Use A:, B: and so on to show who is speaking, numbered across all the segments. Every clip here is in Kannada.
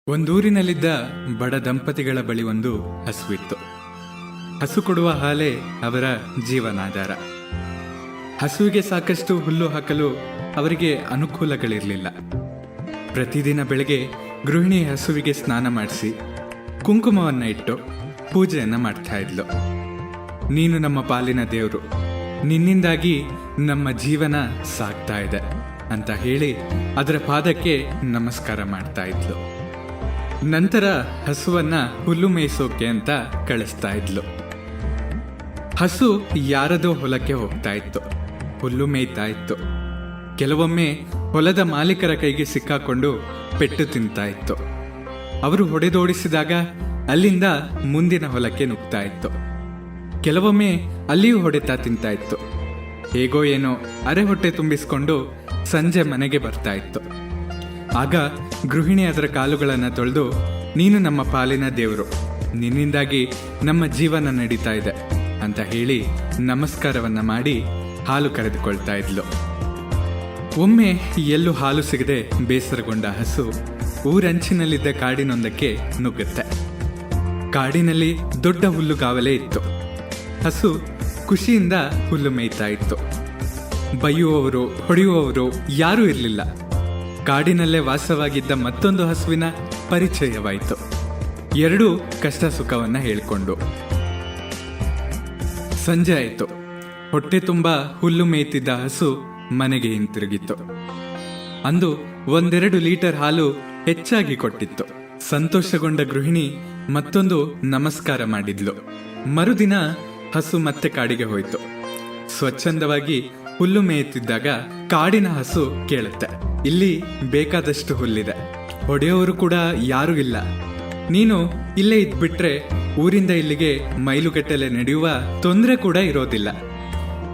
A: ಒಂದೂರಿನಲ್ಲಿದ್ದ ಬಡ ದಂಪತಿಗಳ ಬಳಿ ಒಂದು ಹಸುವಿತ್ತು. ಹಸು ಕೊಡುವ ಹಾಲೇ ಅವರ ಜೀವನಾಧಾರ. ಹಸುವಿಗೆ ಸಾಕಷ್ಟು ಹುಲ್ಲು ಹಾಕಲು ಅವರಿಗೆ ಅನುಕೂಲಗಳಿರಲಿಲ್ಲ. ಪ್ರತಿದಿನ ಬೆಳಗ್ಗೆ ಗೃಹಿಣಿ ಹಸುವಿಗೆ ಸ್ನಾನ ಮಾಡಿಸಿ ಕುಂಕುಮವನ್ನು ಇಟ್ಟು ಪೂಜೆಯನ್ನು ಮಾಡ್ತಾ ಇದ್ಲು. ನೀನು ನಮ್ಮ ಪಾಲಿನ ದೇವರು, ನಿನ್ನಿಂದಾಗಿ ನಮ್ಮ ಜೀವನ ಸಾಗ್ತಾ ಇದೆ ಅಂತ ಹೇಳಿ ಅದರ ಪಾದಕ್ಕೆ ನಮಸ್ಕಾರ ಮಾಡ್ತಾ ಇದ್ಲು. ನಂತರ ಹಸುವನ್ನ ಹುಲ್ಲು ಮೇಯಿಸೋಕೆ ಅಂತ ಕಳಿಸ್ತಾ ಇದ್ಲು. ಹಸು ಯಾರದೋ ಹೊಲಕ್ಕೆ ಹೋಗ್ತಾ ಇತ್ತು, ಹುಲ್ಲು ಮೇಯ್ತಾ ಇತ್ತು. ಕೆಲವೊಮ್ಮೆ ಹೊಲದ ಮಾಲೀಕರ ಕೈಗೆ ಸಿಕ್ಕಾಕೊಂಡು ಪೆಟ್ಟು ತಿಂತಾ ಇತ್ತು. ಅವರು ಹೊಡೆದೋಡಿಸಿದಾಗ ಅಲ್ಲಿಂದ ಮುಂದಿನ ಹೊಲಕ್ಕೆ ನುಗ್ತಾ ಇತ್ತು. ಕೆಲವೊಮ್ಮೆ ಅಲ್ಲಿಯೂ ಹೊಡೆತ ತಿಂತಾ ಇತ್ತು. ಹೇಗೋ ಏನೋ ಅರೆ ಹೊಟ್ಟೆ ತುಂಬಿಸ್ಕೊಂಡು ಸಂಜೆ ಮನೆಗೆ ಬರ್ತಾ ಇತ್ತು. ಆಗ ಗೃಹಿಣಿ ಅದರ ಕಾಲುಗಳನ್ನು ತೊಳೆದು, ನೀನು ನಮ್ಮ ಪಾಲಿನ ದೇವರು, ನಿನ್ನಿಂದಾಗಿ ನಮ್ಮ ಜೀವನ ನಡೀತಾ ಇದೆ ಅಂತ ಹೇಳಿ ನಮಸ್ಕಾರವನ್ನ ಮಾಡಿ ಹಾಲು ಕರೆದುಕೊಳ್ತಾ ಇದ್ಲು. ಒಮ್ಮೆ ಎಲ್ಲೂ ಹಾಲು ಸಿಗದೆ ಬೇಸರಗೊಂಡ ಹಸು ಊರಂಚಿನಲ್ಲಿದ್ದ ಕಾಡಿನೊಂದಕ್ಕೆ ನುಗ್ಗುತ್ತೆ. ಕಾಡಿನಲ್ಲಿ ದೊಡ್ಡ ಹುಲ್ಲುಗಾವಲೇ ಇತ್ತು. ಹಸು ಖುಷಿಯಿಂದ ಹುಲ್ಲು ಮೇಯ್ತಾ ಇತ್ತು. ಬೈಯುವವರು ಹೊಡೆಯುವವರು ಯಾರೂ ಇರಲಿಲ್ಲ. ಕಾಡಿನಲ್ಲೇ ವಾಸವಾಗಿದ್ದ ಮತ್ತೊಂದು ಹಸುವಿನ ಪರಿಚಯವಾಯಿತು. ಎರಡೂ ಕಷ್ಟ ಸುಖವನ್ನ ಹೇಳಿಕೊಂಡು ಸಂಜೆ ಆಯಿತು. ಹೊಟ್ಟೆ ತುಂಬ ಹುಲ್ಲು ಮೇಯ್ತಿದ್ದ ಹಸು ಮನೆಗೆ ಹಿಂತಿರುಗಿತ್ತು. ಅಂದು 1-2 ಲೀಟರ್ ಹಾಲು ಹೆಚ್ಚಾಗಿ ಕೊಟ್ಟಿತ್ತು. ಸಂತೋಷಗೊಂಡ ಗೃಹಿಣಿ ಮತ್ತೊಂದು ನಮಸ್ಕಾರ ಮಾಡಿದ್ಲು. ಮರುದಿನ ಹಸು ಮತ್ತೆ ಕಾಡಿಗೆ ಹೋಯಿತು. ಸ್ವಚ್ಛಂದವಾಗಿ ಹುಲ್ಲು ಮೇಯುತ್ತಿದ್ದಾಗ ಕಾಡಿನ ಹಸು ಕೇಳುತ್ತೆ, ಇಲ್ಲಿ ಬೇಕಾದಷ್ಟು ಹುಲ್ಲಿದೆ, ಹೊಡೆಯೋರು ಕೂಡ ಯಾರೂ ಇಲ್ಲ. ನೀನು ಇಲ್ಲೇ ಇದ್ಬಿಟ್ರೆ ಊರಿಂದ ಇಲ್ಲಿಗೆ ಮೈಲುಗಟ್ಟಲೆ ನಡೆಯುವ ತೊಂದರೆ ಕೂಡ ಇರೋದಿಲ್ಲ.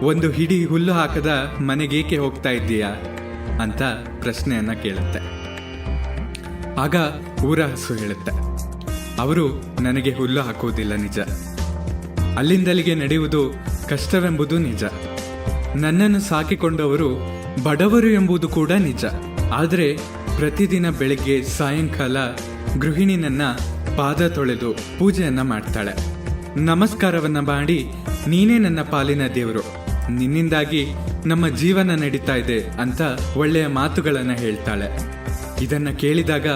A: ಒಂದು ಹಿಡಿ ಹುಲ್ಲು ಹಾಕದ ಮನೆಗೇಕೆ ಹೋಗ್ತಾ ಇದ್ದೀಯಾ ಅಂತ ಪ್ರಶ್ನೆಯನ್ನ ಕೇಳುತ್ತೆ. ಆಗ ಊರ ಹಸು ಹೇಳುತ್ತೆ, ಅವರು ನನಗೆ ಹುಲ್ಲು ಹಾಕುವುದಿಲ್ಲ ನಿಜ, ಅಲ್ಲಿಂದಲ್ಲಿಗೆ ನಡೆಯುವುದು ಕಷ್ಟವೆಂಬುದು ನಿಜ, ನನ್ನನ್ನು ಸಾಕಿಕೊಂಡವರು ಬಡವರು ಎಂಬುದು ಕೂಡ ನಿಜ. ಆದರೆ ಪ್ರತಿದಿನ ಬೆಳಗ್ಗೆ ಸಾಯಂಕಾಲ ಗೃಹಿಣಿ ನನ್ನ ಪಾದ ತೊಳೆದು ಪೂಜೆಯನ್ನ ಮಾಡ್ತಾಳೆ. ನಮಸ್ಕಾರವನ್ನ ಮಾಡಿ, ನೀನೇ ನನ್ನ ಪಾಲಿನ ದೇವರು, ನಿನ್ನಿಂದಾಗಿ ನಮ್ಮ ಜೀವನ ನಡೀತಾ ಇದೆ ಅಂತ ಒಳ್ಳೆಯ ಮಾತುಗಳನ್ನ ಹೇಳ್ತಾಳೆ. ಇದನ್ನ ಕೇಳಿದಾಗ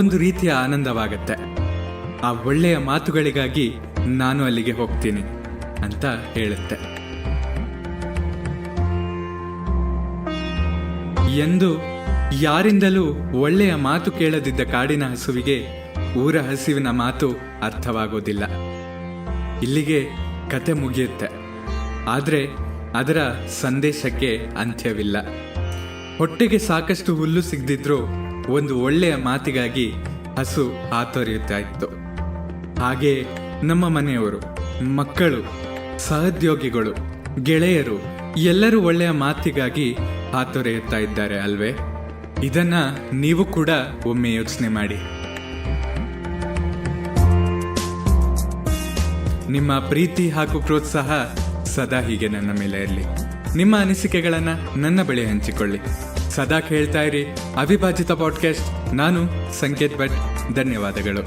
A: ಒಂದು ರೀತಿಯ ಆನಂದವಾಗತ್ತೆ. ಆ ಒಳ್ಳೆಯ ಮಾತುಗಳಿಗಾಗಿ ನಾನು ಅಲ್ಲಿಗೆ ಹೋಗ್ತೀನಿ ಅಂತ ಹೇಳುತ್ತೆ. ಎಂದು ಯಾರಿಂದಲೂ ಒಳ್ಳೆಯ ಮಾತು ಕೇಳದಿದ್ದ ಕಾಡಿನ ಹಸುವಿಗೆ ಊರ ಹಸುವಿನ ಮಾತು ಅರ್ಥವಾಗೋದಿಲ್ಲ. ಇಲ್ಲಿಗೆ ಕತೆ ಮುಗಿಯುತ್ತೆ. ಆದರೆ ಅದರ ಸಂದೇಶಕ್ಕೆ ಅಂತ್ಯವಿಲ್ಲ. ಹೊಟ್ಟೆಗೆ ಸಾಕಷ್ಟು ಹುಲ್ಲು ಸಿಗದಿದ್ರೂ ಒಂದು ಒಳ್ಳೆಯ ಮಾತಿಗಾಗಿ ಹಸು ಹಾತೊರೆಯುತ್ತಾ ಇತ್ತು. ಹಾಗೆ ನಮ್ಮ ಮನೆಯವರು, ಮಕ್ಕಳು, ಸಹೋದ್ಯೋಗಿಗಳು, ಗೆಳೆಯರು ಎಲ್ಲರೂ ಒಳ್ಳೆಯ ಮಾತಿಗಾಗಿ ಹಾತೊರೆಯುತ್ತಾ ಇದ್ದಾರೆ ಅಲ್ವೇ? ಇದನ್ನ ನೀವು ಕೂಡ ಒಮ್ಮೆ ಯೋಚನೆ ಮಾಡಿ. ನಿಮ್ಮ ಪ್ರೀತಿ ಹಾಗೂ ಪ್ರೋತ್ಸಾಹ ಸದಾ ಹೀಗೆ ನನ್ನ ಮೇಲೆ ಇರಲಿ. ನಿಮ್ಮ ಅನಿಸಿಕೆಗಳನ್ನ ನನ್ನ ಬಳಿ ಹಂಚಿಕೊಳ್ಳಿ. ಸದಾ ಕೇಳ್ತಾ ಇರಿ ಅವಿಭಾಜಿತ ಪಾಡ್ಕಾಸ್ಟ್. ನಾನು ಸಂಕೇತ್ ಭಟ್. ಧನ್ಯವಾದಗಳು.